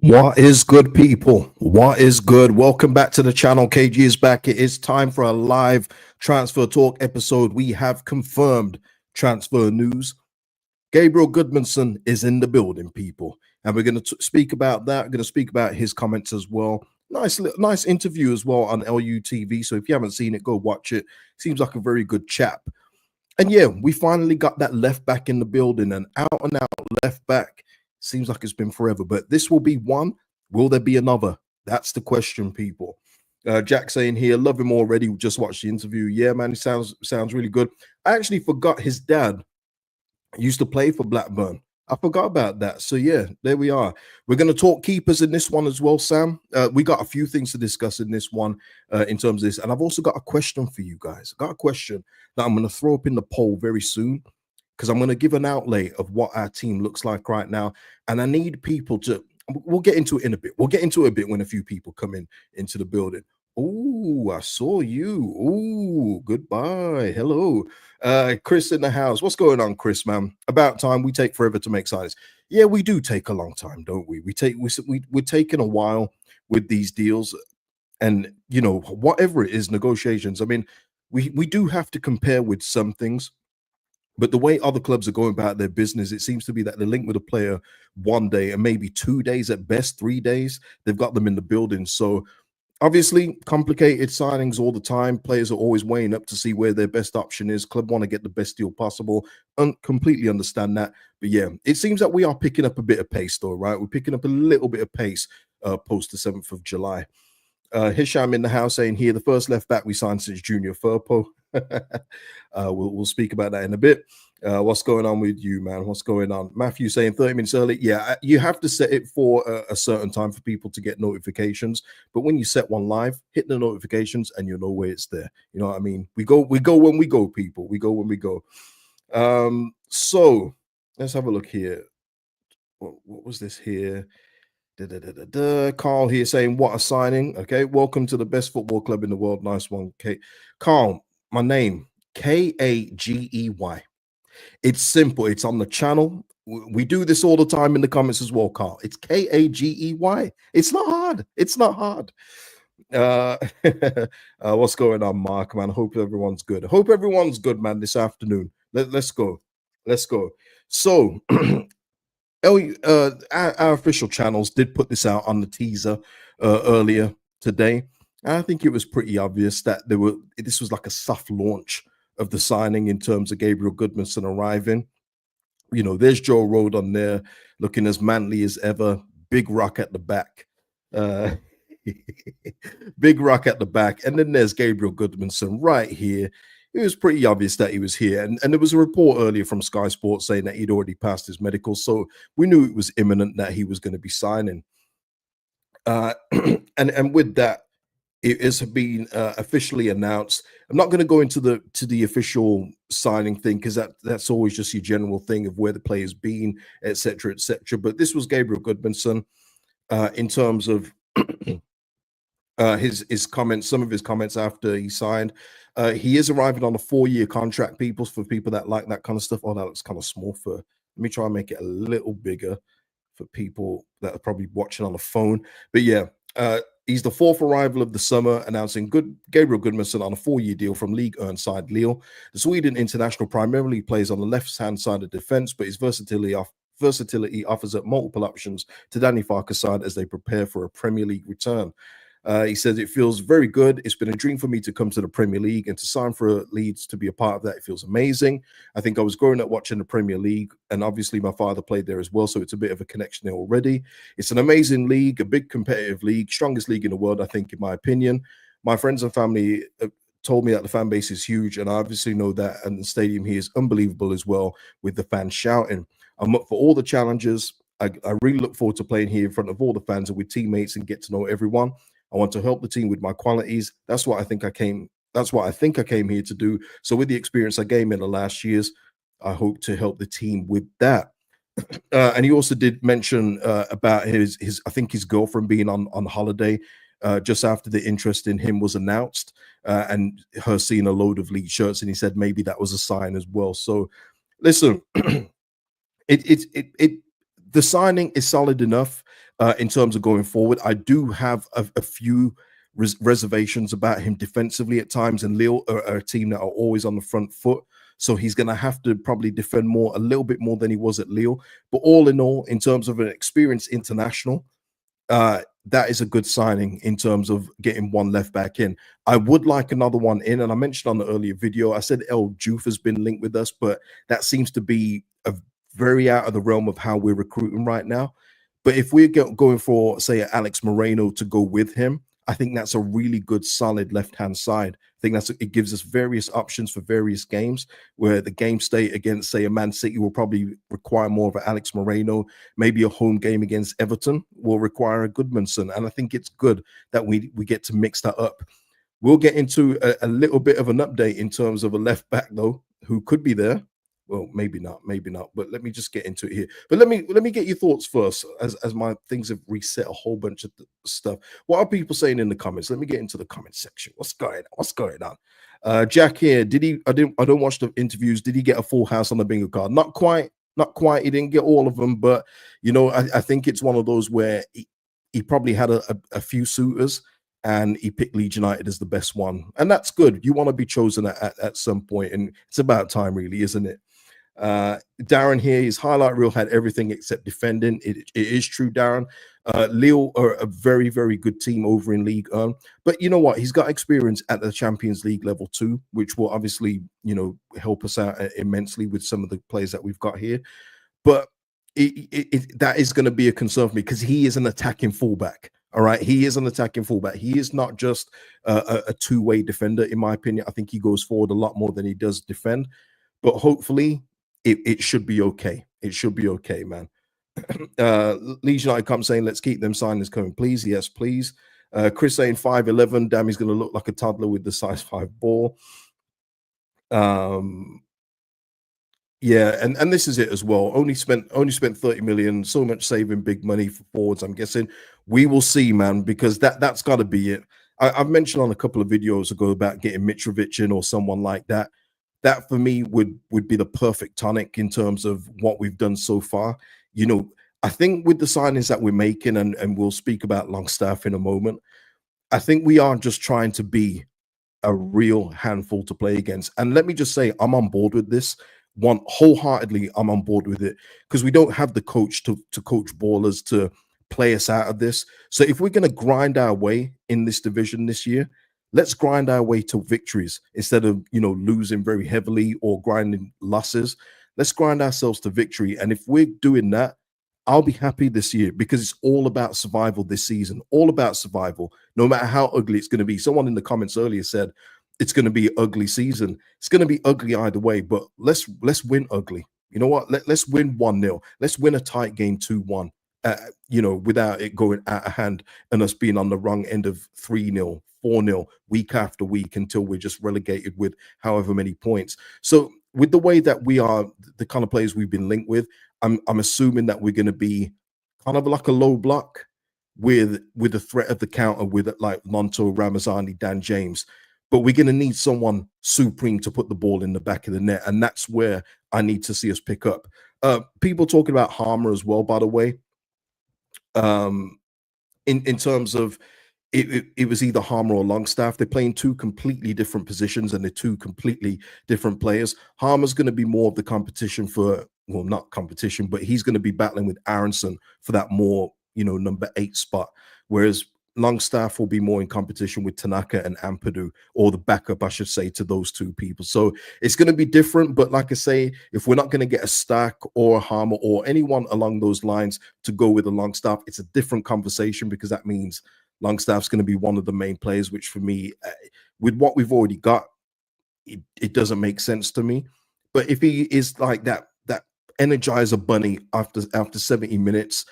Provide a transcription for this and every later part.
What is good, people? What is good? Welcome back to the channel. KG is back. It is time for a live transfer talk episode. We have confirmed transfer news. Gabriel Gudmundsson is in the building, people, and we're going to speak about that. We're going to speak about his comments as well. Nice interview as well on LUTV. So if you haven't seen it, go watch it. Seems like a very good chap. And yeah, we finally got that left back in the building, and out and out left back. Seems like it's been forever, but this will be one. Will there be another? That's the question, people. Jack saying here, love him already. Just watched the interview. Yeah, man, he sounds really good. I actually forgot his dad used to play for Blackburn. I forgot about that. So yeah, there we are. We're going to talk keepers in this one as well, Sam. We got a few things to discuss in this one in terms of this. And I've also got a question for you guys. I got a question that I'm going to throw up in the poll very soon, because I'm going to give an outlay of what our team looks like right now. And I need people to, we'll get into it in a bit. We'll get into it a bit when a few people come into the building. Oh, I saw you. Oh, goodbye. Hello. Chris in the house. What's going on, Chris, man? About time. We take forever to make signings. Yeah, we do take a long time, don't we? We're taking a while with these deals. And, you know, whatever it is, negotiations. I mean, we do have to compare with some things. But the way other clubs are going about their business, it seems to be that they're linked with a player one day and maybe 2 days at best, 3 days. They've got them in the building. So obviously complicated signings all the time. Players are always weighing up to see where their best option is. Club want to get the best deal possible. Completely understand that. But yeah, it seems that we are picking up a bit of pace though, right? We're picking up a little bit of pace post the 7th of July. Hisham in the house saying here, the first left back we signed since Junior Firpo. We'll speak about that in a bit. What's going on with you, man? What's going on? Matthew saying 30 minutes early. Yeah, you have to set it for a certain time for people to get notifications. But when you set one live, hit the notifications and you'll know where it's there. You know what I mean? We go when we go, people. We go when we go. So let's have a look here. What was this here? Carl here saying, what a signing. Okay, welcome to the best football club in the world. Nice one, Kate. Carl, my name, Kagey. It's simple. It's on the channel. We do this all the time in the comments as well, Carl. It's Kagey. It's not hard. It's not hard. What's going on, Mark, man? Hope everyone's good. Hope everyone's good, man, this afternoon. Let's go. Let's go. So our official channels did put this out on the teaser earlier today. And I think it was pretty obvious that this was like a soft launch of the signing in terms of Gabriel Gudmundsson arriving. You know, there's Joe Road on there looking as manly as ever. Big rock at the back. Big rock at the back. And then there's Gabriel Gudmundsson right here. It was pretty obvious that he was here. And there was a report earlier from Sky Sports saying that he'd already passed his medical. So we knew it was imminent that he was going to be signing. And with that, it has been officially announced. I'm not going to go into the official signing thing, because that's always just your general thing of where the player's been, etc., etc. But this was Gabriel Gudmundsson in terms of his comments, some of his comments after he signed. He is arriving on a 4-year contract, people, for people that like that kind of stuff. Oh, that looks kind of small for, let me try and make it a little bigger for people that are probably watching on the phone. But yeah, he's the 4th arrival of the summer, announcing Gabriel Gudmundsson on a 4-year deal from League Earn side Lille. The Sweden international primarily plays on the left-hand side of defense, but his versatility offers up multiple options to Danny Farke's side as they prepare for a Premier League return. He says, it feels very good. It's been a dream for me to come to the Premier League and to sign for Leeds to be a part of that. It feels amazing. I think I was growing up watching the Premier League, and obviously my father played there as well, so it's a bit of a connection there already. It's an amazing league, a big competitive league, strongest league in the world, I think, in my opinion. My friends and family told me that the fan base is huge, and I obviously know that, and the stadium here is unbelievable as well, with the fans shouting. I'm up for all the challenges. I really look forward to playing here in front of all the fans and with teammates and get to know everyone. I want to help the team with my qualities. That's what I think I came here to do. So with the experience I gained in the last years, I hope to help the team with that. And he also did mention about his I think his girlfriend being on holiday just after the interest in him was announced, and her seeing a load of Leeds shirts, and he said maybe that was a sign as well. So listen, the signing is solid enough. in terms of going forward. I do have a few reservations about him defensively at times, and Lille are a team that are always on the front foot. So he's going to have to probably defend a little bit more than he was at Lille. But all in all, in terms of an experienced international, that is a good signing in terms of getting one left back in. I would like another one in, and I mentioned on the earlier video, I said El Juf has been linked with us, but that seems to be a very out of the realm of how we're recruiting right now. But if we're going for, say, Alex Moreno to go with him, I think that's a really good, solid left-hand side. I think it gives us various options for various games, where the game state against, say, a Man City will probably require more of an Alex Moreno. Maybe a home game against Everton will require a Gudmundsson. And I think it's good that we get to mix that up. We'll get into a little bit of an update in terms of a left back, though, who could be there. Well, maybe not. But let me just get into it here. But let me get your thoughts first, as my things have reset a whole bunch of stuff. What are people saying in the comments? Let me get into the comment section. What's going on? Jack here. I don't watch the interviews. Did he get a full house on the bingo card? Not quite. He didn't get all of them, but I think it's one of those where he probably had a few suitors, and he picked Leeds United as the best one, and that's good. You want to be chosen at some point, and it's about time, really, isn't it? Darren here, his highlight reel had everything except defending. It is true, Darren. Lille are a very, very good team over in League 1, but you know what? He's got experience at the Champions League level too, which will obviously help us out immensely with some of the players that we've got here. But that is going to be a concern for me, because he is an attacking fullback. All right, he is an attacking fullback. He is not just a two-way defender, in my opinion. I think he goes forward a lot more than he does defend. But hopefully, it should be okay. It should be okay, man. Leeds United come saying, let's keep them signings coming, please. Yes, please. Chris saying 5'11". Damn, he's going to look like a toddler with the size 5 ball. Yeah, and this is it as well. Only spent 30 million. So much saving big money for forwards. I'm guessing we will see, man, because that's got to be it. I've mentioned on a couple of videos ago about getting Mitrović in or someone like that. That for me would be the perfect tonic in terms of what we've done so far. I think with the signings that we're making, and we'll speak about Longstaff in a moment, I think we are just trying to be a real handful to play against. And let me just say, I'm on board with this. Wholeheartedly, I'm on board with it, because we don't have the coach to coach ballers to play us out of this. So if we're going to grind our way in this division this year, let's grind our way to victories instead of losing very heavily or grinding losses. Let's grind ourselves to victory. And if we're doing that, I'll be happy this year, because it's all about survival this season. All about survival, no matter how ugly it's going to be. Someone in the comments earlier said it's going to be an ugly season. It's going to be ugly either way, but let's win ugly. You know what? Let's win 1-0. Let's win a tight game 2-1. Without it going out of hand and us being on the wrong end of 3-0, 4-0 week after week until we're just relegated with however many points. So with the way that we are, the kind of players we've been linked with, I'm assuming that we're going to be kind of like a low block with the threat of the counter with like Lonto, Ramazani, Dan James. But we're going to need someone supreme to put the ball in the back of the net, and that's where I need to see us pick up. People talking about Harmer as well, by the way. In terms of it was either Harmer or Longstaff. They're playing two completely different positions, and they're two completely different players. Harmer's going to be more of the competition for, well, not competition, but he's going to be battling with Aronson for that more, number 8 spot. Whereas Longstaff will be more in competition with Tanaka and Ampadu, or the backup, I should say, to those two people. So it's going to be different. But like I say, if we're not going to get a Stack or a Harmer or anyone along those lines to go with a Longstaff, it's a different conversation, because that means Longstaff's going to be one of the main players, which for me, with what we've already got, it doesn't make sense to me. But if he is like that Energizer bunny after 70 minutes,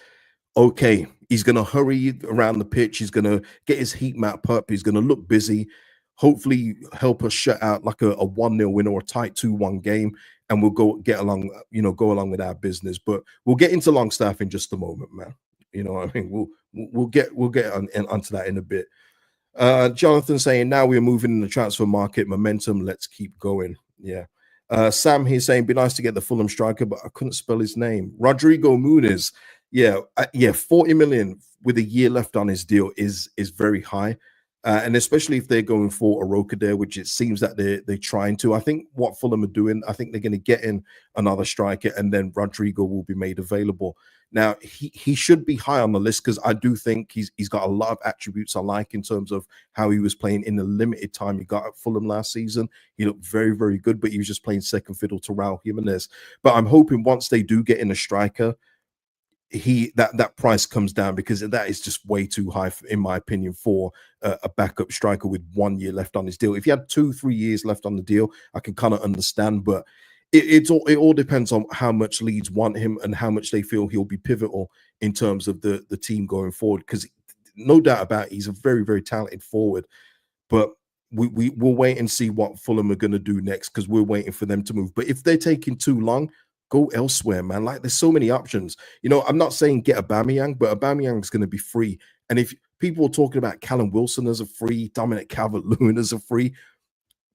okay, he's going to hurry around the pitch. He's going to get his heat map up. He's going to look busy, hopefully help us shut out like a 1-0 win or a tight 2-1 game, and we'll go along with our business. But we'll get into Longstaff in just a moment, man. You know what I mean? We'll get onto that in a bit. Jonathan saying, now we're moving in the transfer market momentum. Let's keep going. Yeah. Sam here saying, be nice to get the Fulham striker, but I couldn't spell his name. Rodrigo Muniz. Yeah, 40 million with a year left on his deal is very high. And especially if they're going for a Roka there, which it seems that they're trying to. I think what Fulham are doing, I think they're going to get in another striker, and then Rodrigo will be made available. Now he should be high on the list because I do think he's got a lot of attributes I like in terms of how he was playing in the limited time he got at Fulham last season. He looked very, very good, but he was just playing second fiddle to Raul Jimenez. But I'm hoping once they do get in a striker, that price comes down, because that is just way too high, in my opinion, for a backup striker with 1 year left on his deal. If he had 2-3 years left on the deal, I can kind of understand, but it all depends on how much Leeds want him and how much they feel he'll be pivotal in terms of the team going forward, because no doubt about it, he's a very, very talented forward. But we'll wait and see what Fulham are going to do next, because we're waiting for them to move. But if they're taking too long, go elsewhere, man. Like, there's so many options. You know, I'm not saying get Aubameyang, but Aubameyang is going to be free. And if people are talking about Callum Wilson as a free, Dominic Calvert-Lewin as a free,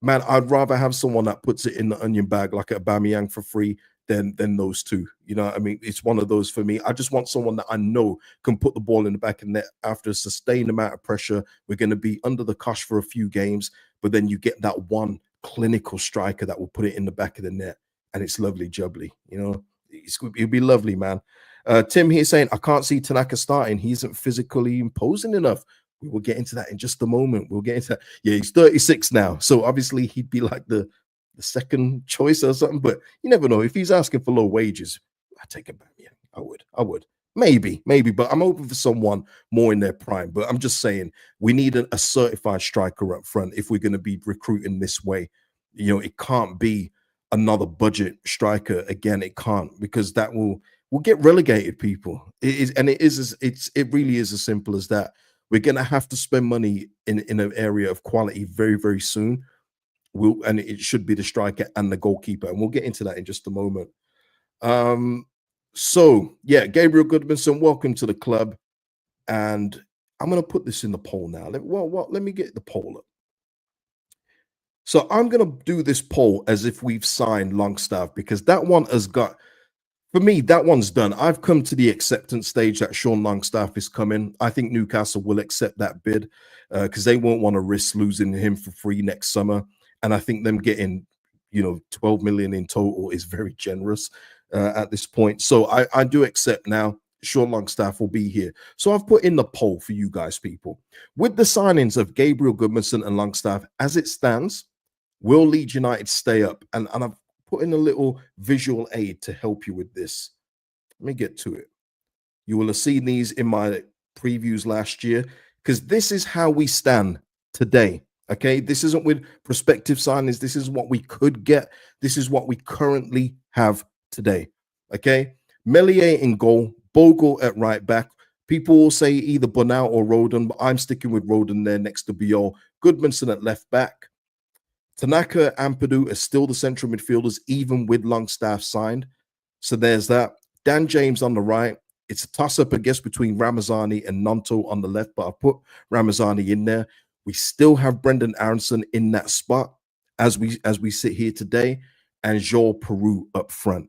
man, I'd rather have someone that puts it in the onion bag like Aubameyang for free than those two. You know what I mean? It's one of those for me. I just want someone that I know can put the ball in the back of the net after a sustained amount of pressure. We're going to be under the cosh for a few games, but then you get that one clinical striker that will put it in the back of the net, and it's lovely jubbly. You know, it'll be lovely, man. Tim here saying, I can't see Tanaka starting. He isn't physically imposing enough. We will get into that in just a moment. We'll get into that. Yeah, he's 36 now. So obviously he'd be like the second choice or something. But you never know. If he's asking for low wages, I'd take him back. Yeah, I would. Maybe. But I'm hoping for someone more in their prime. But I'm just saying, we need a certified striker up front if we're going to be recruiting this way. You know, it can't be another budget striker again. It can't, because that will get relegated, people. It really is as simple as that. We're going to have to spend money in an area of quality very, very soon. And it should be the striker and the goalkeeper. And we'll get into that in just a moment. So, yeah, Gabriel Gudmundsson, welcome to the club. And I'm going to put this in the poll now. Let me get the poll up. So I'm going to do this poll as if we've signed Longstaff, because that one has got... For me, that one's done. I've come to the acceptance stage that Sean Longstaff is coming. I think Newcastle will accept that bid because they won't want to risk losing him for free next summer. And I think them getting, 12 million in total is very generous at this point. So I do accept now Sean Longstaff will be here. So I've put in the poll for you guys, people. With the signings of Gabriel Gudmundsson and Longstaff, as it stands, will Leeds United stay up? And I've put in a little visual aid to help you with this. Let me get to it. You will have seen these in my previews last year, because this is how we stand today. Okay, this isn't with prospective signings. This is what we could get. This is what we currently have today. Okay, Meslier in goal, Bogle at right back. People will say either Bonau or Roden, but I'm sticking with Roden there next to Biol. Gudmundsson at left back. Tanaka and Ampadu are still the central midfielders, even with Longstaff signed. So there's that. Dan James on the right. It's a toss-up, I guess, between Ramazani and Nonto on the left, but I've put Ramazani in there. We still have Brendan Aronson in that spot as we sit here today, and Joel Peru up front.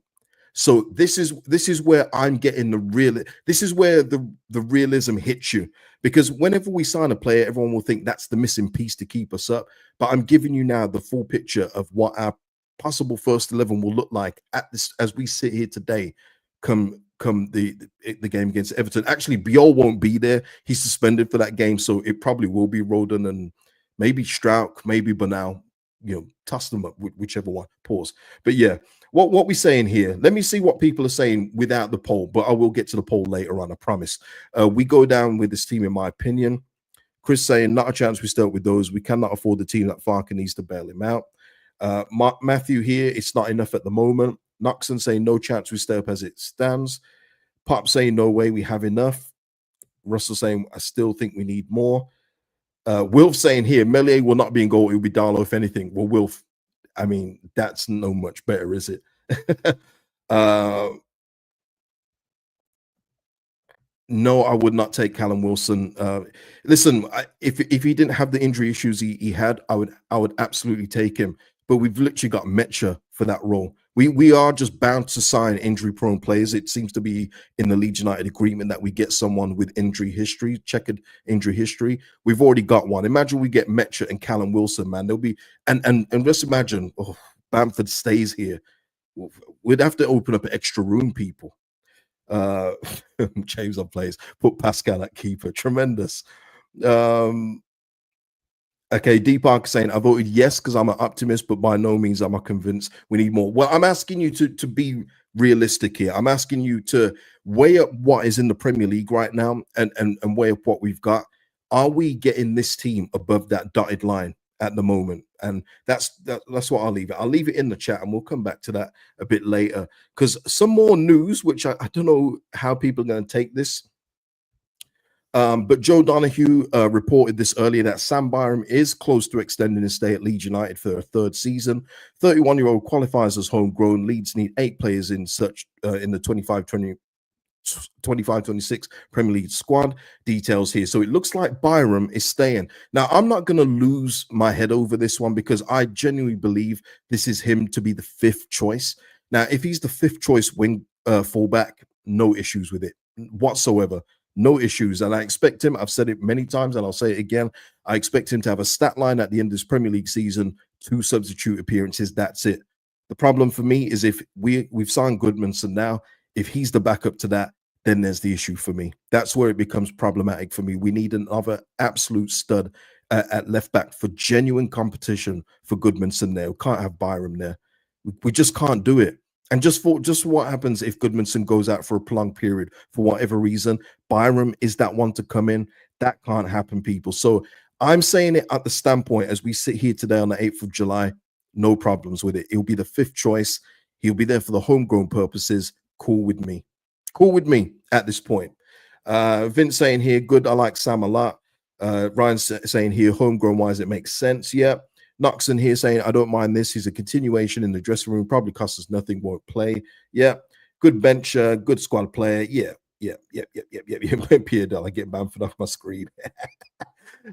So this is where I'm getting the real. This is where the realism hits you, because whenever we sign a player, everyone will think that's the missing piece to keep us up. But I'm giving you now the full picture of what our possible first 11 will look like at this as we sit here today. Come the game against Everton. Actually, Biol won't be there. He's suspended for that game, so it probably will be Roden and maybe Strauch, maybe Bonau. Toss them up, whichever one. Pause. But yeah. What we're saying here, let me see what people are saying without the poll, but I will get to the poll later on, I promise. We go down with this team, in my opinion. Chris saying, not a chance we start with those. We cannot afford the team that Farker needs to bail him out. Matthew here, it's not enough at the moment. Noxon saying, no chance we stay up as it stands. Pop saying, no way, we have enough. Russell saying, I still think we need more. Wilf saying here, Meslier will not be in goal. It will be Darlow, if anything. Well, Wilf, I mean, that's no much better, is it? No, I would not take Callum Wilson. Listen, if he didn't have the injury issues he had, I would absolutely take him. But we've literally got Mecha for that role. We are just bound to sign injury-prone players. It seems to be in the Leeds United agreement that we get someone with injury history, checkered injury history. We've already got one. Imagine we get Metcher and Callum Wilson, man. There'll be and just imagine, Bamford stays here. We'd have to open up an extra room, people. James on plays. Put Pascal at keeper. Tremendous. Okay, Deepak saying, I voted yes because I'm an optimist, but by no means am I convinced we need more. Well, I'm asking you to be realistic here. I'm asking you to weigh up what is in the Premier League right now and weigh up what we've got. Are we getting this team above that dotted line at the moment? And that's what I'll leave it. I'll leave it in the chat and we'll come back to that a bit later. Because some more news, which I don't know how people are going to take this. But Joe Donahue reported this earlier that Sam Byram is close to extending his stay at Leeds United for a third season. 31-year-old qualifies as homegrown. Leeds need 8 players in such in the 25-26 Premier League squad. Details here. So it looks like Byram is staying. Now, I'm not going to lose my head over this one because I genuinely believe this is him to be the 5th choice. Now, if he's the 5th choice wing fullback, no issues with it whatsoever. No issues. And I expect him, I've said it many times and I'll say it again, I expect him to have a stat line at the end of this Premier League season, 2 substitute appearances. That's it. The problem for me is if we've signed Gudmundsson now, if he's the backup to that, then there's the issue for me. That's where it becomes problematic for me. We need another absolute stud at left back for genuine competition for Gudmundsson there. We can't have Byram there. We just can't do it. And just what happens if Gudmundsson goes out for a prolonged period for whatever reason, Byram is that one to come in. That can't happen, people. So I'm saying it at the standpoint as we sit here today on the 8th of July, no problems with it. He'll be the 5th choice. He'll be there for the homegrown purposes. Cool with me. Cool with me at this point. Vince saying here, good. I like Sam a lot. Ryan saying here, homegrown wise, it makes sense. Yeah. Noxon here saying, I don't mind this. He's a continuation in the dressing room. Probably costs us nothing, won't play. Yeah. Good bench, good squad player. Yeah. Pierre Dell, I get Bamford off my screen.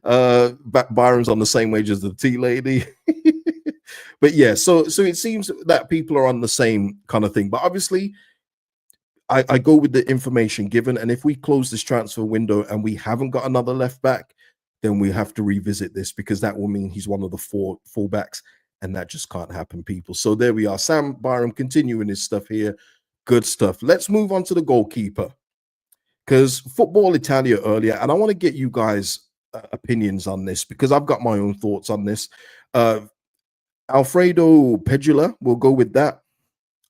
Byron's on the same wage as the tea lady. But yeah, so it seems that people are on the same kind of thing. But obviously, I go with the information given. And if we close this transfer window and we haven't got another left back, then we have to revisit this because that will mean he's one of the 4 fullbacks, and that just can't happen, people. So there we are. Sam Byram continuing his stuff here. Good stuff. Let's move on to the goalkeeper because Football Italia earlier, and I want to get you guys' opinions on this because I've got my own thoughts on this. Alfredo Pedula, we'll go with that.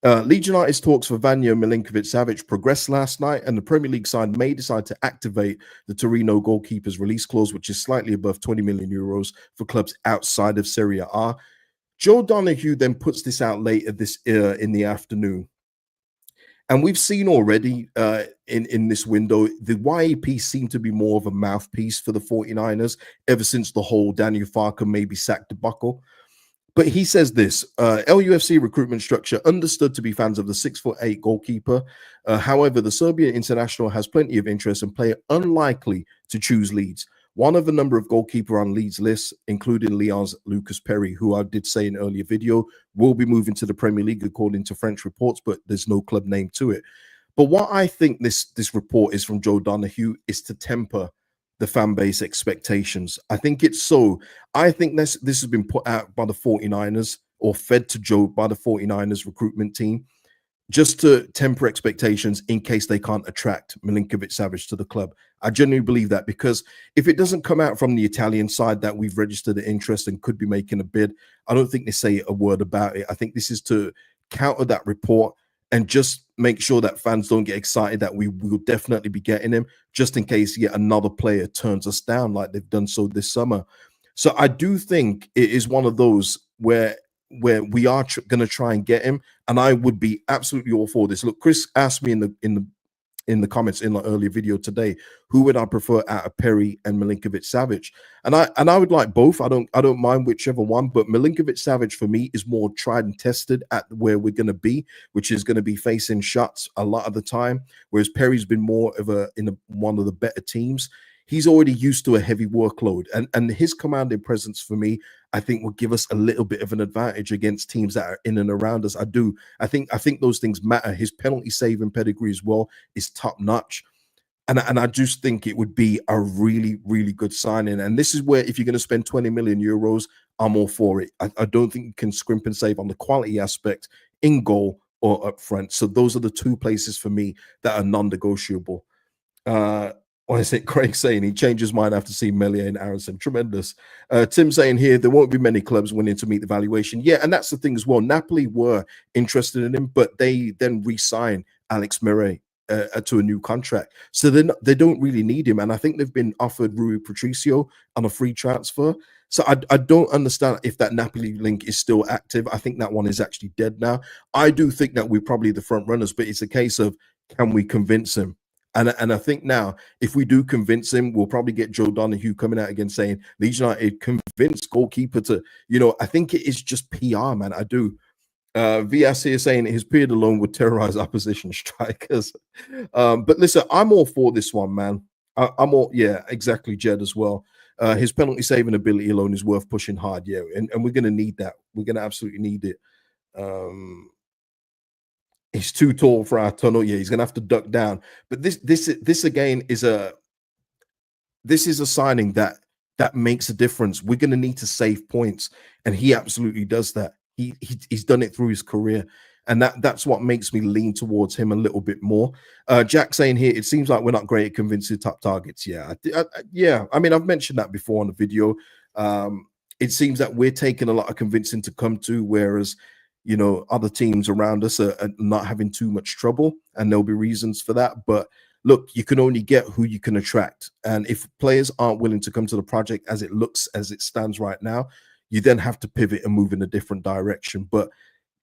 Leeds United's talks for Vanja Milinković-Savić progressed last night, and the Premier League side may decide to activate the Torino goalkeeper's release clause, which is slightly above 20 million euros for clubs outside of Serie A. Joe Donahue then puts this out later this in the afternoon. And we've seen already in this window, the YAP seemed to be more of a mouthpiece for the 49ers ever since the whole Daniel Farker maybe sacked debacle. But he says this, LUFC recruitment structure understood to be fans of the 6'8" goalkeeper. However, the Serbian international has plenty of interest and player unlikely to choose Leeds. One of a number of goalkeeper on Leeds lists, including Lyon's Lucas Perri, who I did say in an earlier video, will be moving to the Premier League according to French reports, but there's no club name to it. But what I think this report is from Joe Donahue is to temper the fan base expectations. I think it's so. I think this has been put out by the 49ers or fed to Joe by the 49ers recruitment team just to temper expectations in case they can't attract Milinković-Savić to the club. I genuinely believe that because if it doesn't come out from the Italian side that we've registered an interest and could be making a bid, I don't think they say a word about it. I think this is to counter that report and just make sure that fans don't get excited that we will definitely be getting him just in case yet another player turns us down like they've done so this summer. So I do think it is one of those where we are going to try and get him, and I would be absolutely all for this. Look, Chris asked me in the comments in the earlier video today, who would I prefer out of Perri and Milinković-Savić? And I would like both. I don't mind whichever one, but Milinković-Savić for me is more tried and tested at where we're going to be, which is going to be facing shots a lot of the time, whereas Perri's been more of one of the better teams. he's already used to a heavy workload, and his commanding presence for me, I think, will give us a little bit of an advantage against teams that are in and around us. I think those things matter. His penalty saving pedigree as well is top notch. And I just think it would be a really, really good signing. And this is where, if you're going to spend 20 million euros, I'm all for it. I don't think you can scrimp and save on the quality aspect in goal or up front. So those are the two places for me that are non-negotiable. What is it? Craig saying he changed his mind after seeing Meslier and Aronson. Tremendous. Tim saying here there won't be many clubs willing to meet the valuation. Yeah, and that's the thing as well. Napoli were interested in him, but they then re-signed Alex Murray to a new contract. So they don't really need him. And I think they've been offered Rui Patricio on a free transfer. So I don't understand if that Napoli link is still active. I think that one is actually dead now. I do think that we're probably the front runners, but it's a case of, can we convince him? And I think now, if we do convince him, we'll probably get Joe Donahue coming out again saying, Leeds United convinced goalkeeper to, I think it is just PR, man. I do. VS here saying his period alone would terrorize opposition strikers. But listen, I'm all for this one, man. I'm all, yeah, exactly, Jed, as well. His penalty saving ability alone is worth pushing hard, yeah. And we're going to need that. We're going to absolutely need it. He's too tall for our tunnel. Yeah, he's gonna have to duck down. But this again is a signing that makes a difference. We're gonna need to save points, and he absolutely does that. He's done it through his career, and that's what makes me lean towards him a little bit more. Jack saying here, it seems like we're not great at convincing top targets. Yeah, yeah. I mean, I've mentioned that before on the video. It seems that we're taking a lot of convincing to come to, whereas other teams around us are not having too much trouble, and there'll be reasons for that. But look, you can only get who you can attract. And if players aren't willing to come to the project as it stands right now, you then have to pivot and move in a different direction. But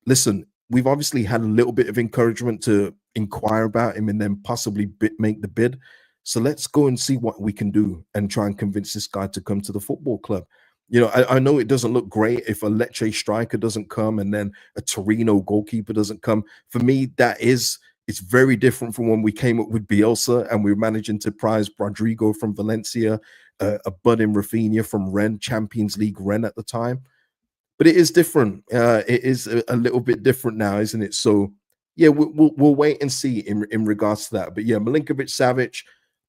listen, we've obviously had a little bit of encouragement to inquire about him and then possibly make the bid. So let's go and see what we can do and try and convince this guy to come to the football club. I know it doesn't look great if a Lecce striker doesn't come and then a Torino goalkeeper doesn't come. For me, it's very different from when we came up with Bielsa and we were managing to prize Rodrigo from Valencia, a budding Rafinha from Rennes, Champions League Rennes at the time. But it is different. It is a little bit different now, isn't it? So, yeah, we'll wait and see in regards to that. But yeah, Milinković-Savić,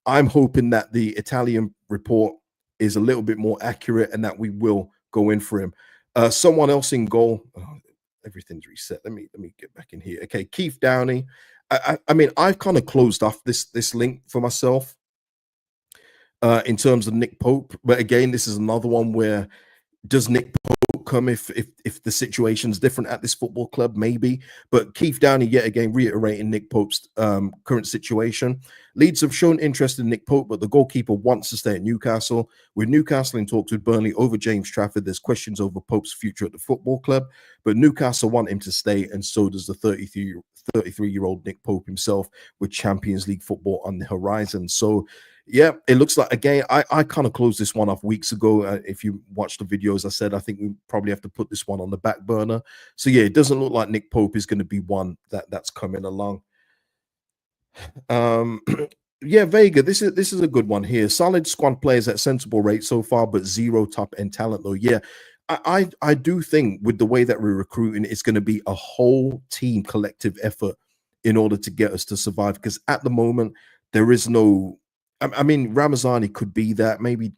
I'm hoping that the Italian report is a little bit more accurate and that we will go in for him. Someone else in goal. Oh, everything's reset. Let me get back in here. Okay, Keith Downey. I mean, I've kind of closed off this link for myself in terms of Nick Pope. But again, this is another one where, does Nick Pope come if the situation's different at this football club? Maybe. But Keith Downey, yet again, reiterating Nick Pope's current situation. Leeds have shown interest in Nick Pope, but the goalkeeper wants to stay at Newcastle. With Newcastle in talks with Burnley over James Trafford, there's questions over Pope's future at the football club. But Newcastle want him to stay, and so does the 33-year-old Nick Pope himself, with Champions League football on the horizon. So, yeah, it looks like, again, I kind of closed this one off weeks ago. If you watch the videos, I said I think we probably have to put this one on the back burner. So, yeah, it doesn't look like Nick Pope is going to be one that's coming along. Yeah, Vega, this is a good one here. Solid squad players at sensible rate so far, but zero top end talent though. Yeah, I do think with the way that we're recruiting, it's going to be a whole team collective effort in order to get us to survive. Because at the moment, there is no. I mean, Ramazani could be that. Maybe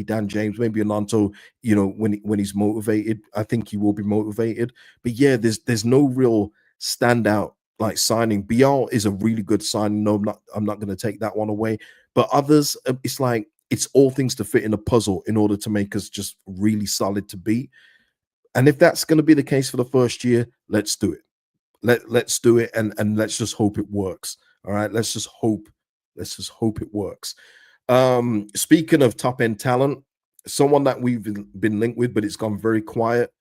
Dan James, maybe Ananto. When he's motivated, I think he will be motivated. But yeah, there's no real standout like signing. Bial is a really good signing. No, I'm not going to take that one away. But others, it's like it's all things to fit in a puzzle in order to make us just really solid to beat. And if that's going to be the case for the first year, let's do it. Let's do it, and let's just hope it works. All right, let's just hope it works. Speaking of top end talent, someone that we've been linked with, but it's gone very quiet.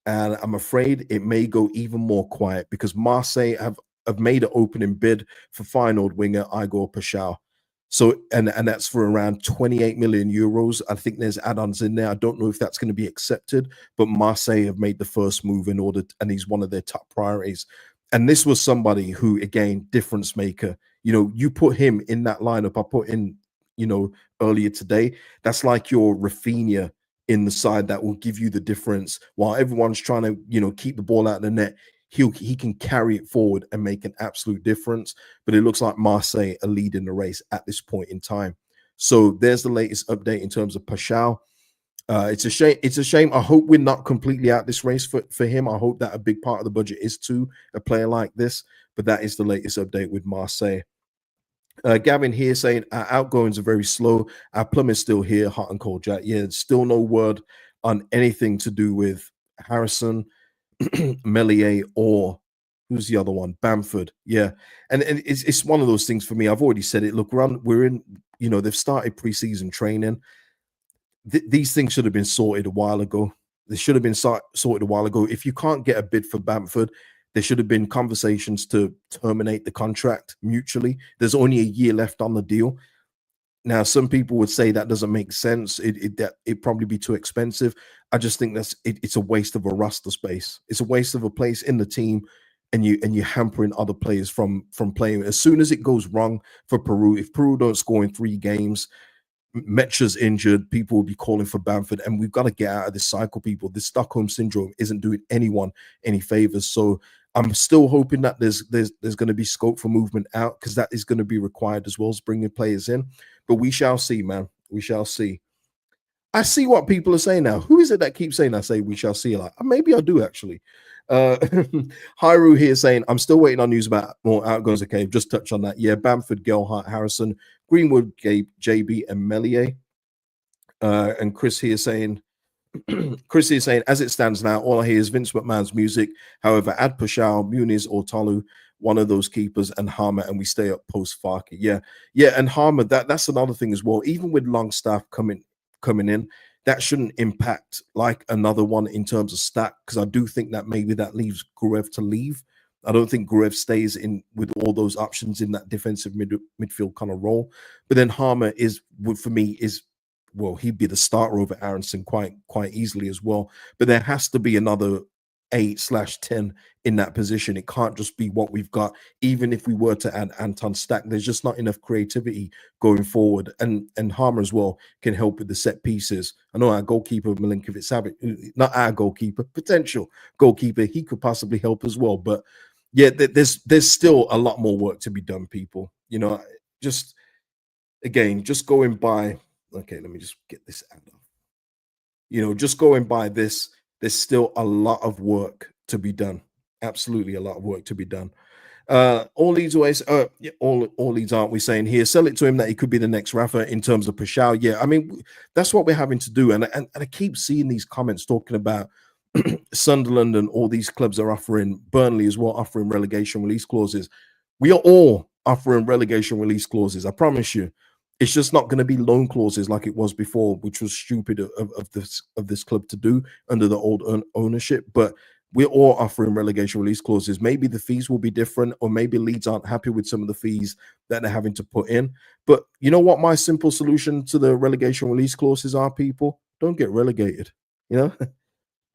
And I'm afraid it may go even more quiet because Marseille have made an opening bid for fine-old winger Igor Paixão. So, and that's for around 28 million euros. I think there's add-ons in there. I don't know if that's going to be accepted, but Marseille have made the first move in order, and he's one of their top priorities. And this was somebody who, again, difference maker. You put him in that lineup. I put in earlier today. That's like your Rafinha in the side that will give you the difference while everyone's trying to, keep the ball out of the net. He can carry it forward and make an absolute difference. But it looks like Marseille are leading the race at this point in time. So there's the latest update in terms of Paixão. It's a shame. It's a shame. I hope we're not completely out this race for him. I hope that a big part of the budget is to a player like this. But that is the latest update with Marseille. Gavin here saying our outgoings are very slow. Our plum is still here, hot and cold, Jack. Yeah, still no word on anything to do with Harrison, Melier, or who's the other one? Bamford. Yeah, and it's one of those things for me. I've already said it. Look, we're in. They've started preseason training. These things should have been sorted a while ago. They should have been sorted a while ago. If you can't get a bid for Bamford, there should have been conversations to terminate the contract mutually. There's only a year left on the deal. Now, some people would say that doesn't make sense. It'd probably be too expensive. I just think it's a waste of a roster space. It's a waste of a place in the team, and you're hampering other players from playing. As soon as it goes wrong for Peru, if Peru don't score in 3 games, Metra's injured, people will be calling for Bamford, and we've got to get out of this cycle, people. This Stockholm syndrome isn't doing anyone any favors. So I'm still hoping that there's going to be scope for movement out, because that is going to be required as well as bringing players in. But we shall see, man. We shall see. I see what people are saying now. Who is it that keeps saying I say we shall see? Like, maybe I do actually. Hyru here saying I'm still waiting on news about more outgoings. Okay, just touch on that. Yeah, Bamford, Gelhardt, Harrison, Greenwood, Gabe, JB, and Melier. And Chris here saying, as it stands now, all I hear is Vince McMahon's music. However, add Paixão, Muniz, or Tolu, one of those keepers, and Harmer, and we stay up post Farke. Yeah, and Harmer, that's another thing as well. Even with Longstaff coming in, that shouldn't impact like another one in terms of stat, because I do think that maybe that leaves Gruev to leave. I don't think Gruev stays in with all those options in that defensive midfield kind of role. But then Harmer for me, he'd be the starter over Aronson quite easily as well. But there has to be another 8/10 in that position. It can't just be what we've got. Even if we were to add Anton Stack, there's just not enough creativity going forward. And Harmer as well can help with the set pieces. I know our goalkeeper Milinković-Savić, not our goalkeeper, potential goalkeeper, he could possibly help as well. But yeah, there's still a lot more work to be done, people. Just going by. Okay, let me just get this out. Just going by this, there's still a lot of work to be done. Absolutely a lot of work to be done. All Leeds ways, all Leeds aren't we saying here? Sell it to him that he could be the next Rafa in terms of Paixão. Yeah, I mean, that's what we're having to do. And I keep seeing these comments talking about Sunderland and all these clubs are offering, Burnley as well, offering relegation release clauses. We are all offering relegation release clauses. I promise you. It's just not going to be loan clauses like it was before, which was stupid of this club to do under the old ownership. But we're all offering relegation release clauses. Maybe the fees will be different, or maybe Leeds aren't happy with some of the fees that they're having to put in. But you know what my simple solution to the relegation release clauses are, people? Don't get relegated.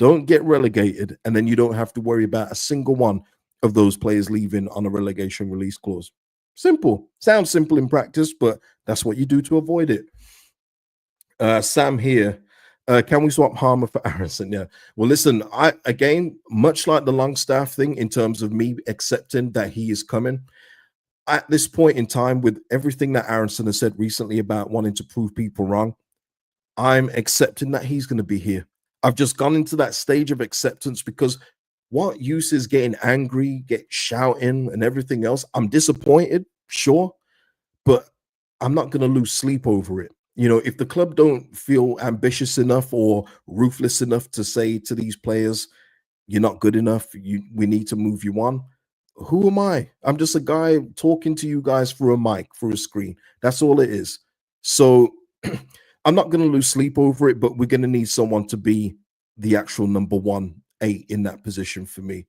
Don't get relegated, and then you don't have to worry about a single one of those players leaving on a relegation release clause. Simple. Sounds simple in practice, but that's what you do to avoid it. Sam here. Can we swap Harmer for Aronson? Yeah. Well, listen, again, much like the Longstaff thing in terms of me accepting that he is coming, at this point in time, with everything that Aronson has said recently about wanting to prove people wrong, I'm accepting that he's going to be here. I've just gone into that stage of acceptance, because what use is getting angry, shouting and everything else? I'm disappointed, sure, but I'm not going to lose sleep over it. If the club don't feel ambitious enough or ruthless enough to say to these players, you're not good enough, we need to move you on, who am I? I'm just a guy talking to you guys through a mic, through a screen. That's all it is. So I'm not going to lose sleep over it, but we're going to need someone to be the actual number 1-8 in that position for me.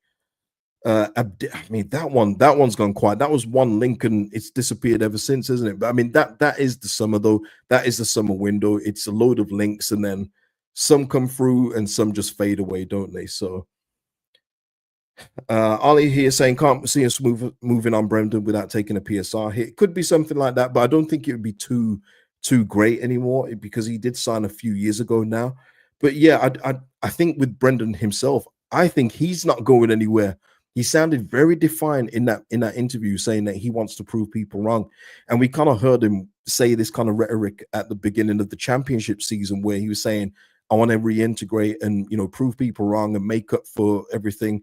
I mean, that one's gone quiet. That was one link and it's disappeared ever since, isn't it? But I mean, that is the summer, though. That is the summer window. It's a load of links, and then some come through and some just fade away, don't they? So Ali here saying can't see us moving on Brendan without taking a PSR hit. It could be something like that, but I don't think it would be too too great anymore because he did sign a few years ago now. But yeah, I think with Brendan himself, I think he's not going anywhere. He sounded very defiant in that interview, saying that he wants to prove people wrong. And we kind of heard him say this kind of rhetoric at the beginning of the championship season, where he was saying, I want to reintegrate and, you know, prove people wrong and make up for everything.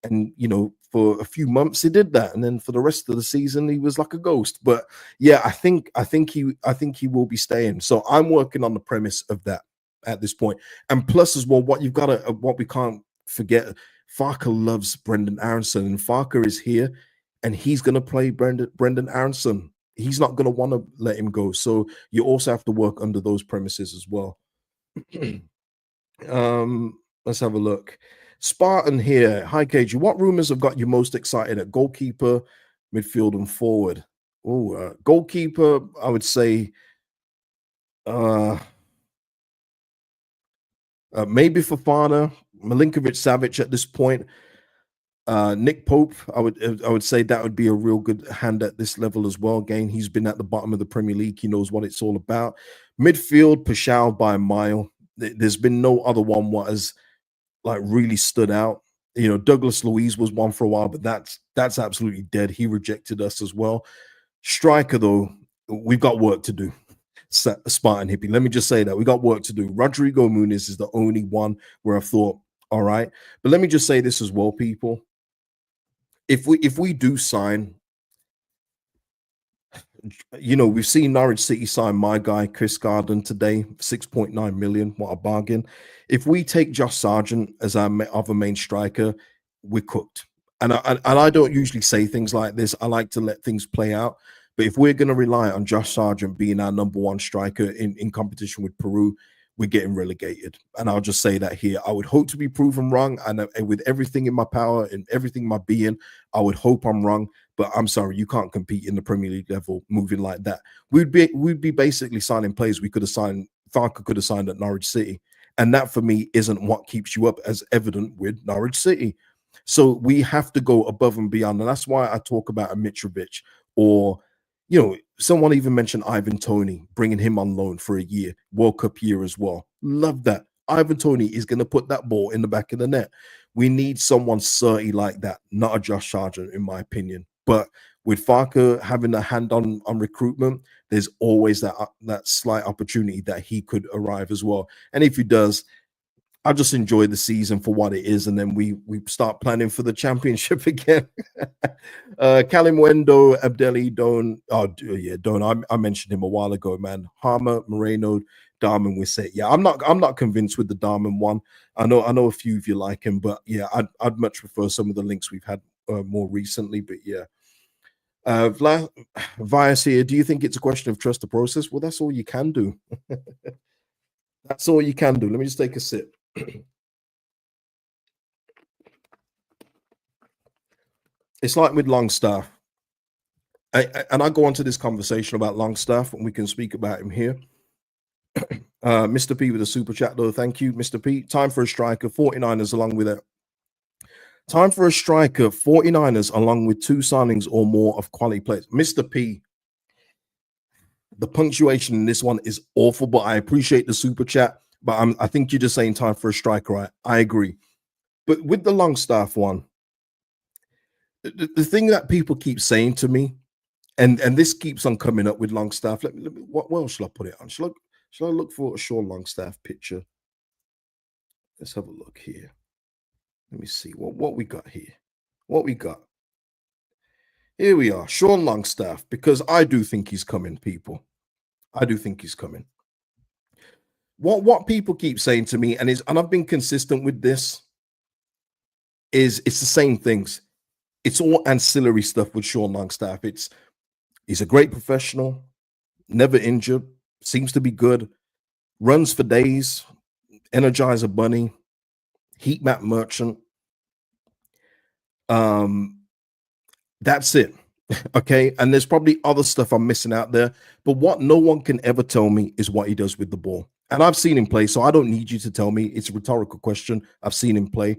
And, you know, for a few months he did that, and then for the rest of the season he was like a ghost. But yeah, I think he will be staying. So I'm working on the premise of that at this point. And plus as well, what you've got to, what we can't forget, Farke loves Brendan Aronson, and Farke is here and he's going to play Brendan Aronson. He's not going to want to let him go. So you also have to work under those premises as well. Let's have a look. Spartan here. Hi, KG. What rumors have got you most excited at goalkeeper, midfield, and forward? Oh, goalkeeper, I would say maybe Fofana, Milinković-Savić at this point. Nick Pope, I would say that would be a real good hand at this level as well. Again, he's been at the bottom of the Premier League. He knows what it's all about. Midfield, Paixão by a mile. There's been no other one what has like really stood out. You know, Douglas Luiz was one for a while, but that's absolutely dead. He rejected us as well. Striker, though, we've got work to do. Spartan hippie. Let me just say that we got work to do. Rodrigo Muniz is the only one where I thought, all right. But let me just say this as well, people. If we do sign, you know, we've seen Norwich City sign my guy Chris Garden today, 6.9 million. What a bargain! If we take Josh Sargent as our other main striker, we're cooked. And I don't usually say things like this. I like to let things play out. But if we're going to rely on Josh Sargent being our number one striker in competition with Peru, we're getting relegated. And I'll just say that here. I would hope to be proven wrong. And with everything in my power and everything in my being, I would hope I'm wrong. But I'm sorry, you can't compete in the Premier League level moving like that. We'd be basically signing players we could have signed, Farke could have signed at Norwich City. And that for me isn't what keeps you up, as evident with Norwich City. So we have to go above and beyond. And that's why I talk about a Mitrović, or, you know, someone even mentioned Ivan Toney, bringing him on loan for a year, World Cup year as well. Love that. Ivan Toney is going to put that ball in the back of the net. We need someone sturdy like that, not a Josh Sargent, in my opinion. But with Farke having a hand on recruitment, there's always that slight opportunity that he could arrive as well. And if he does, I just enjoy the season for what it is, and then we start planning for the championship again. Kalimwendo, Abdeli, Don. Oh yeah, Don. I mentioned him a while ago, man. Harmer, Moreno, Darman. We say, yeah. I'm not convinced with the Darman one. I know a few of you like him, but yeah, I'd much prefer some of the links we've had more recently. But yeah. Vias here. Do you think it's a question of trust the process? Well, that's all you can do. That's all you can do. Let me just take a sip. It's like with Longstaff. And I go on to this conversation about Longstaff, and we can speak about him here. Mr. P with a super chat, though. Thank you, Mr. P. Time for a striker, 49ers along with it. Time for a striker, 49ers along with 2 signings or more of quality players. Mr. P, the punctuation in this one is awful, but I appreciate the super chat. But I think you're just saying time for a striker, right? I agree. But with the Longstaff one, the thing that people keep saying to me, and this keeps on coming up with Longstaff. Let me what else shall I put it on? Shall I look for a Sean Longstaff picture? Let's have a look here. Let me see what we got here. What we got. Here we are, Sean Longstaff, because I do think he's coming, people. I do think he's coming. What people keep saying to me, and I've been consistent with this, is it's the same things. It's all ancillary stuff with Sean Longstaff. He's a great professional, never injured, seems to be good, runs for days, Energizer Bunny, heat map merchant. That's it. Okay. And there's probably other stuff I'm missing out there. But what no one can ever tell me is what he does with the ball. And I've seen him play, so I don't need you to tell me. It's a rhetorical question. I've seen him play.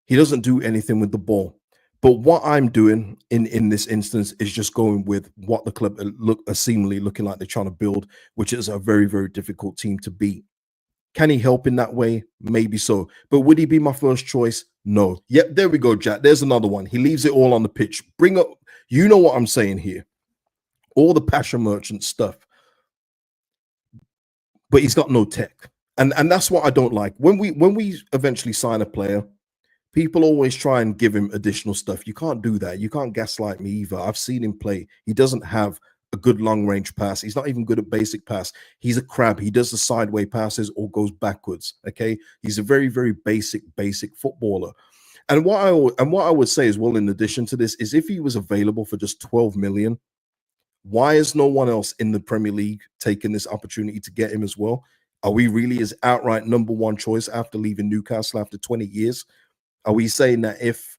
He doesn't do anything with the ball. But what I'm doing in this instance is just going with what the club are seemingly looking like they're trying to build, which is a very, very difficult team to beat. Can he help in that way? Maybe so. But would he be my first choice? No. Yep, there we go, Jack. There's another one. He leaves it all on the pitch. Bring up, you know what I'm saying here. All the passion merchant stuff. But he's got no tech. And that's what I don't like. When we eventually sign a player, people always try and give him additional stuff. You can't do that. You can't gaslight me either. I've seen him play. He doesn't have a good long range pass. He's not even good at basic pass. He's a crab. He does the sideway passes or goes backwards. Okay, he's a very, very basic footballer. And what I would say as well, in addition to this, is if he was available for just 12 million, why is no one else in the Premier League taking this opportunity to get him as well? Are we really his outright number one choice after leaving Newcastle after 20 years? Are we saying that if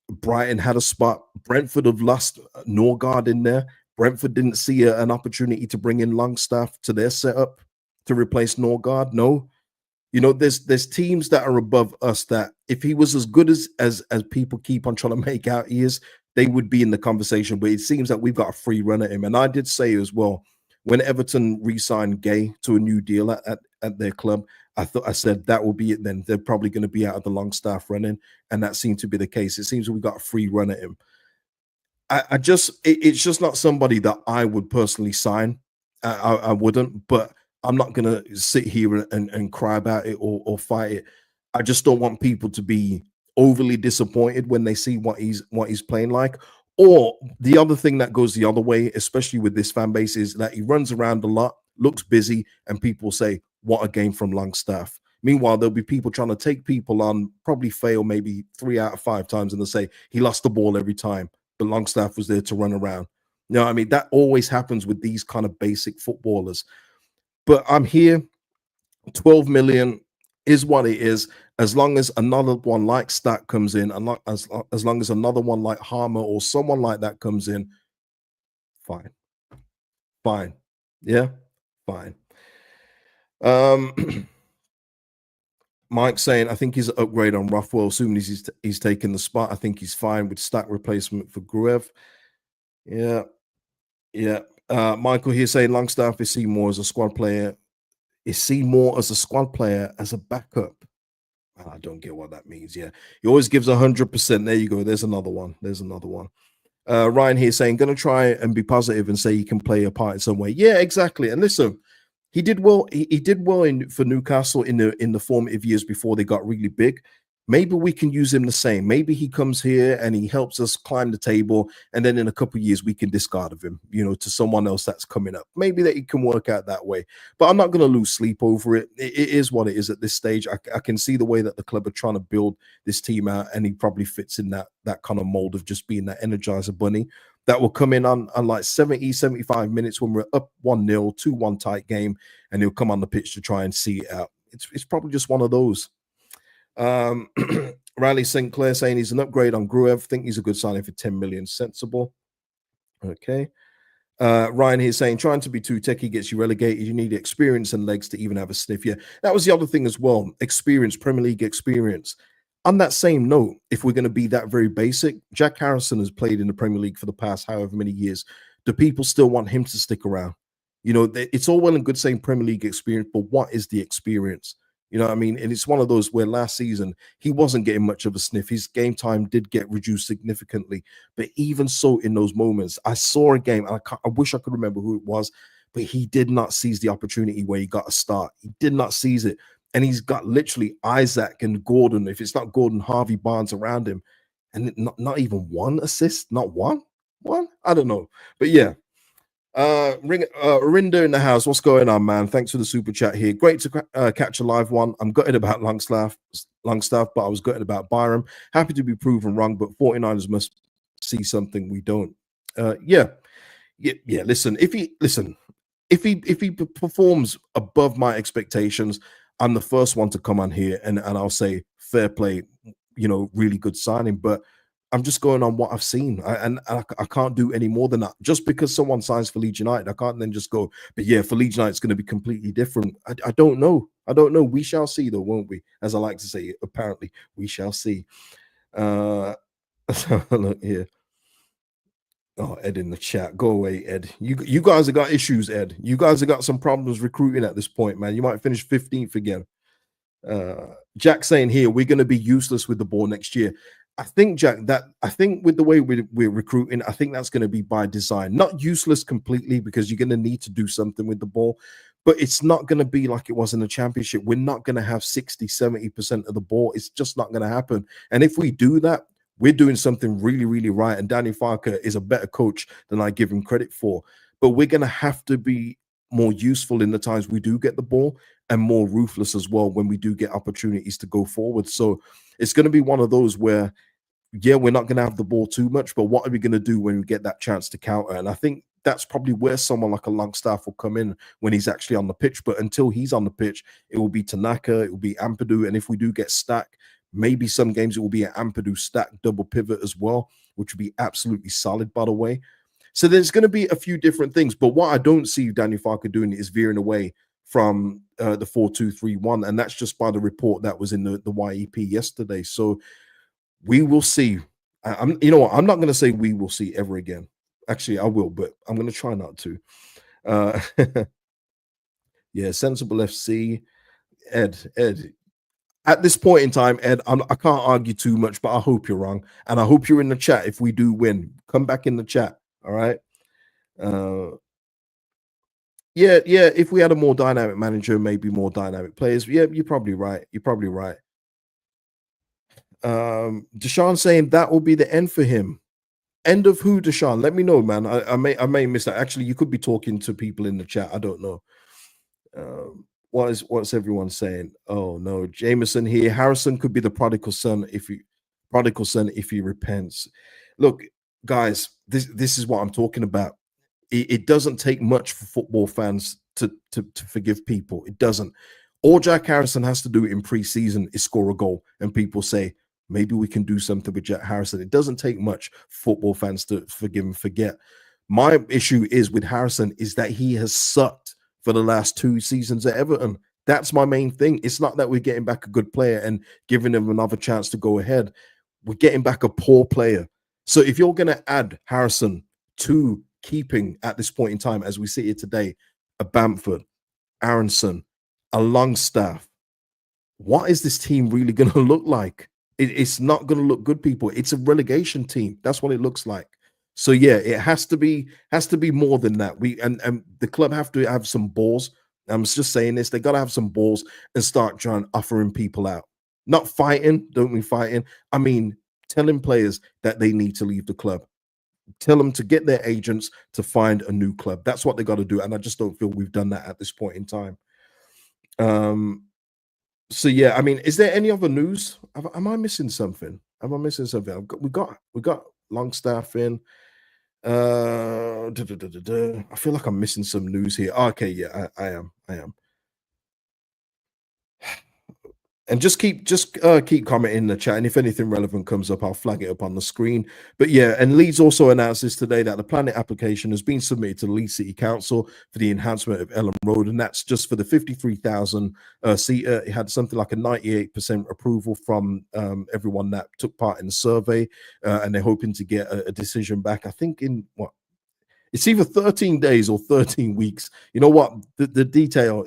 Brighton had a spot, Brentford have lost Norgard in there? Brentford didn't see an opportunity to bring in Longstaff to their setup to replace Norgard? No. You know, there's teams that are above us that if he was as good as people keep on trying to make out he is, they would be in the conversation. But it seems that we've got a free run at him. And I did say as well, when Everton re-signed Gay to a new deal at their club, I said that will be it then. They're probably going to be out of the Longstaff running, and that seemed to be the case. It seems we've got a free run at him. It's just not somebody that I would personally sign. I wouldn't, but I'm not going to sit here and cry about it or fight it. I just don't want people to be overly disappointed when they see what he's playing like. Or the other thing that goes the other way, especially with this fan base, is that he runs around a lot, looks busy, and people say, what a game from Longstaff. Meanwhile, there'll be people trying to take people on, probably fail maybe 3 out of 5 times, and they'll say he lost the ball every time, but Longstaff was there to run around. You know what I mean? That always happens with these kind of basic footballers. But I'm here. 12 million is what it is. As long as another one like Stack comes in, and as long as another one like Harmer or someone like that comes in, fine. Yeah, fine. Mike saying, I think he's an upgrade on Rothwell, assuming he's taking the spot. I think he's fine with Stack replacement for Gruev. Yeah. Michael here saying Longstaff is seen more as a squad player. Is seen more as a squad player as a backup. I don't get what that means. Yeah, he always gives 100%. There you go. There's another one. Ryan here saying, gonna try and be positive and say he can play a part in some way. Yeah, exactly. And listen, he did well. He did well for Newcastle in the formative years before they got really big. Maybe we can use him the same. Maybe he comes here and he helps us climb the table, and then in a couple of years we can discard of him, you know, to someone else that's coming up. Maybe that it can work out that way. But I'm not going to lose sleep over it. It is what it is at this stage. I can see the way that the club are trying to build this team out, and he probably fits in that kind of mold of just being that energizer bunny that will come in on like 70, 75 minutes when we're up 1-0, 2-1 tight game, and he'll come on the pitch to try and see it out. It's probably just one of those. Riley Sinclair saying he's an upgrade on Gruev. Think he's a good signing for 10 million. Sensible. Okay. Ryan here saying trying to be too techie gets you relegated. You need experience and legs to even have a sniff. Yeah, that was the other thing as well. Experience, Premier League experience. On that same note, if we're going to be that very basic, Jack Harrison has played in the Premier League for the past however many years. Do people still want him to stick around? You know, it's all well and good saying Premier League experience, but what is the experience? You know what I mean? And it's one of those where last season he wasn't getting much of a sniff. His game time did get reduced significantly. But even so, in those moments, I saw a game, and I wish I could remember who it was, but he did not seize the opportunity where he got a start. He did not seize it. And he's got literally Isaac and Gordon, if it's not Gordon, Harvey Barnes around him. And not even one assist, not one? I don't know. But yeah. Rinda in the house. What's going on, man? Thanks for the super chat here. Great to catch a live one. I'm gutted about Longstaff, but I was gutted about Byram. Happy to be proven wrong, but 49ers must see something we don't. Yeah. Listen, if he performs above my expectations, I'm the first one to come on here and I'll say fair play, you know, really good signing. But I'm just going on what I've seen, and I can't do any more than that. Just because someone signs for Leeds United, I can't then just go, but yeah, for Leeds United, it's going to be completely different. I don't know. We shall see, though, won't we? As I like to say, apparently, we shall see. Let's have a look here. Oh, Ed in the chat. Go away, Ed. You guys have got issues, Ed. You guys have got some problems recruiting at this point, man. You might finish 15th again. Jack saying here, we're going to be useless with the ball next year. I think, Jack, that I think with the way we're recruiting, I think that's going to be by design. Not useless completely, because you're going to need to do something with the ball, but it's not going to be like it was in the championship. We're not going to have 60-70% of the ball. It's just not going to happen. And if we do that, we're doing something really, really right. And Danny Farker is a better coach than I give him credit for. But we're going to have to be more useful in the times we do get the ball, and more ruthless as well when we do get opportunities to go forward. So it's going to be one of those where, yeah, we're not going to have the ball too much, but what are we going to do when we get that chance to counter? And I think that's probably where someone like a Longstaff will come in when he's actually on the pitch. But until he's on the pitch, it will be Tanaka, it will be Ampadu. And if we do get stacked, maybe some games it will be an Ampadu stack double pivot as well, which would be absolutely solid, by the way. So there's going to be a few different things. But what I don't see Daniel Farker doing is veering away from the 4-2-3-1, and that's just by the report that was in the YEP yesterday. So we will see. You know what? I'm not going to say we will see ever again. Actually, I will, but I'm going to try not to. Yeah, Sensible FC, Ed. At this point in time, Ed, I can't argue too much, but I hope you're wrong, and I hope you're in the chat. If we do win, come back in the chat. All right. Yeah, if we had a more dynamic manager, maybe more dynamic players. Yeah, you're probably right. Deshaun saying that will be the end for him. End of who, Deshaun? Let me know, man. I may miss that. Actually, you could be talking to people in the chat. I don't know. What's everyone saying? Oh no, Jameson here. Harrison could be the prodigal son if he repents. Look, guys, this is what I'm talking about. It doesn't take much for football fans to forgive people. It doesn't. All Jack Harrison has to do in preseason is score a goal, and people say, maybe we can do something with Jack Harrison. It doesn't take much for football fans to forgive and forget. My issue is with Harrison is that he has sucked for the last 2 seasons at Everton. That's my main thing. It's not that we're getting back a good player and giving him another chance to go ahead. We're getting back a poor player. So if you're going to add Harrison to keeping at this point in time, as we sit here today, a Bamford, Aronson, a Longstaff, what is this team really going to look like? It's not going to look good, people. It's a relegation team. That's what it looks like. So yeah, it has to be more than that. And the club have to have some balls. I'm just saying this. They got to have some balls and start trying offering people out. Not fighting, don't mean fighting. I mean telling players that they need to leave the club. Tell them to get their agents to find a new club. That's what they got to do. And I just don't feel we've done that at this point in time. So yeah, I mean, is there any other news? Am I missing something? We got Longstaff in. I feel like I'm missing some news here. Okay, yeah, I am. And just keep commenting in the chat, and if anything relevant comes up, I'll flag it up on the screen. But yeah, and Leeds also announced this today that the planning application has been submitted to the Leeds City Council for the enhancement of Elland Road, and that's just for the 53,000 seater. It had something like a 98% approval from everyone that took part in the survey, and they're hoping to get a decision back. I think in what? It's either 13 days or 13 weeks. You know what? The detail,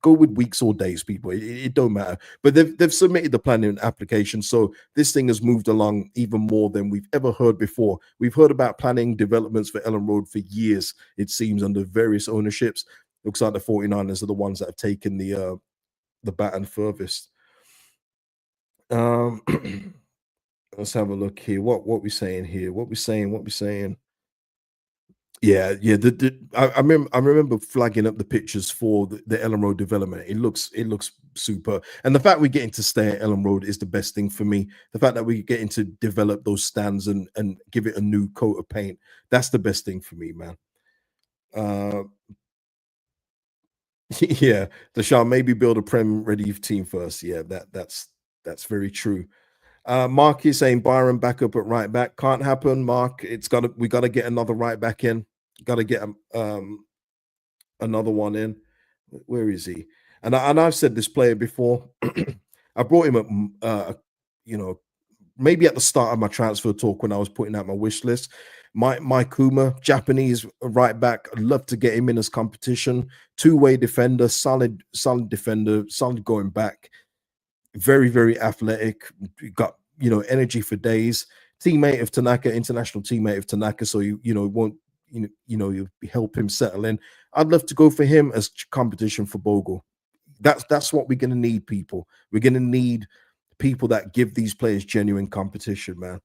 go with weeks or days, people. It don't matter. But they've submitted the planning application, so this thing has moved along even more than we've ever heard before. We've heard about planning developments for Elland Road for years, it seems, under various ownerships. Looks like the 49ers are the ones that have taken the baton furthest. Let's have a look here. What we saying here? What we saying? Yeah. I remember flagging up the pictures for the Elland Road development. It looks super, and the fact we're getting to stay at Elland Road is the best thing for me. The fact that we're getting to develop those stands and give it a new coat of paint, that's the best thing for me, man. Yeah, Deshaun, maybe build a Prem ready team first. Yeah, that's very true. Mark is saying Byram back up at right back. Can't happen, Mark. We gotta get another right back in. Got to get another one in. Where is he? And I've said this player before. I brought him up, maybe at the start of my transfer talk when I was putting out my wish list. Maikuma, Japanese right back. I'd love to get him in as competition. Two-way defender, solid defender, solid going back. Very, very athletic. Got, you know, energy for days. Teammate of Tanaka, international teammate of Tanaka. So you won't, you help him settle in. I'd love to go for him as competition for Bogle. That's what we're gonna need, people. We're gonna need people that give these players genuine competition, man.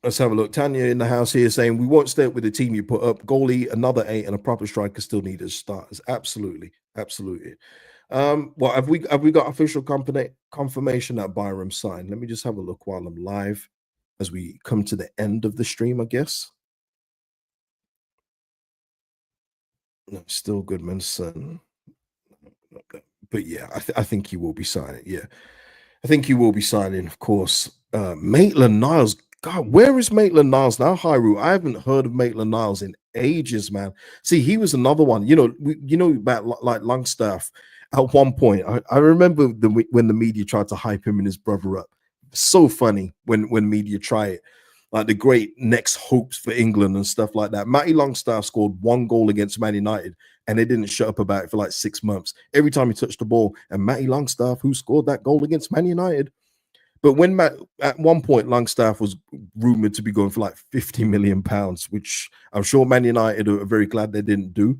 Let's have a look. Tanya in the house here saying we won't stay up with the team you put up. Goalie, another 8, and a proper striker still need as starters. Absolutely, absolutely. Well, have we got official confirmation that Byram signed? Let me just have a look while I'm live as we come to the end of the stream, I guess. No, still Gudmundsson. But yeah, I think he will be signing. Yeah, I think he will be signing, of course. Maitland-Niles. God, where is Maitland-Niles now, Hyru? I haven't heard of Maitland-Niles in ages, man. See, he was another one. You know, about like Longstaff. At one point, I remember when the media tried to hype him and his brother up. So funny when media try it. Like the great next hopes for England and stuff like that. Matty Longstaff scored 1 goal against Man United, and they didn't shut up about it for like 6 months. Every time he touched the ball, and Matty Longstaff, who scored that goal against Man United. But when at one point Longstaff was rumored to be going for like £50 million, which I'm sure Man United are very glad they didn't do.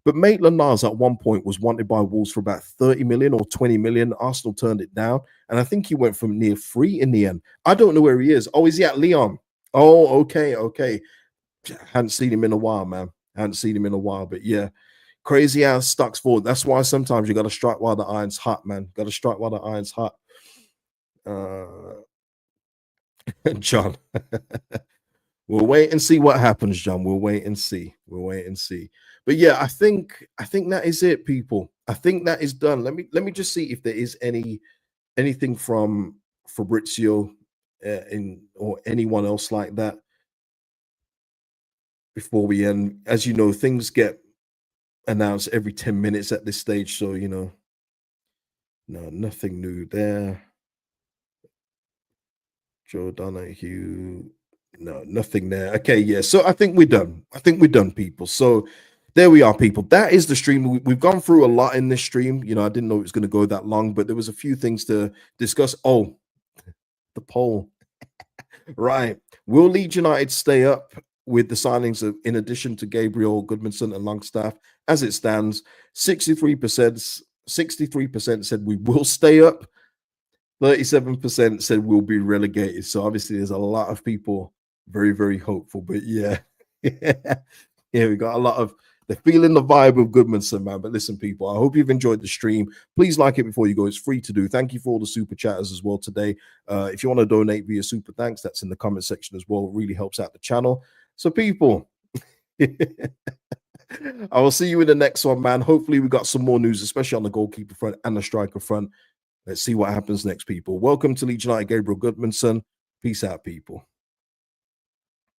But Maitland-Niles at one point was wanted by Wolves for about 30 million or 20 million. Arsenal turned it down, and I think he went from near free in the end. I don't know where he is. Oh, is he at Lyon? Oh, okay. Hadn't seen him in a while, man. Hadn't seen him in a while, but yeah, crazy ass stuck forward. That's why sometimes you got to strike while the iron's hot, man. Got to strike while the iron's hot. John, we'll wait and see what happens, John. We'll wait and see. But yeah, I think that is it, people. I think that is done. Let me just see if there is anything from Fabrizio or anyone else like that before we end. As you know, things get announced every 10 minutes at this stage, so no, nothing new there. Joe Donahue, no, nothing there. Okay, yeah, so I think we're done, people. So there we are, people. That is the stream. We've gone through a lot in this stream. I didn't know it was going to go that long, but there was a few things to discuss. Oh, the poll. Right. Will Leeds United stay up with the signings of, in addition to Gabriel Gudmundsson and Longstaff? As it stands, 63% said we will stay up. 37% said we'll be relegated. So obviously there's a lot of people very, very hopeful. But yeah, we got a lot of, they're feeling the vibe of Gudmundsson, man. But listen, people, I hope you've enjoyed the stream. Please like it before you go. It's free to do. Thank you for all the super chatters as well today. If you want to donate via super thanks, that's in the comment section as well. It really helps out the channel. So people, I will see you in the next one, man. Hopefully we got some more news, especially on the goalkeeper front and the striker front. Let's see what happens next, people. Welcome to Leeds United, Gabriel Gudmundsson. Peace out, people.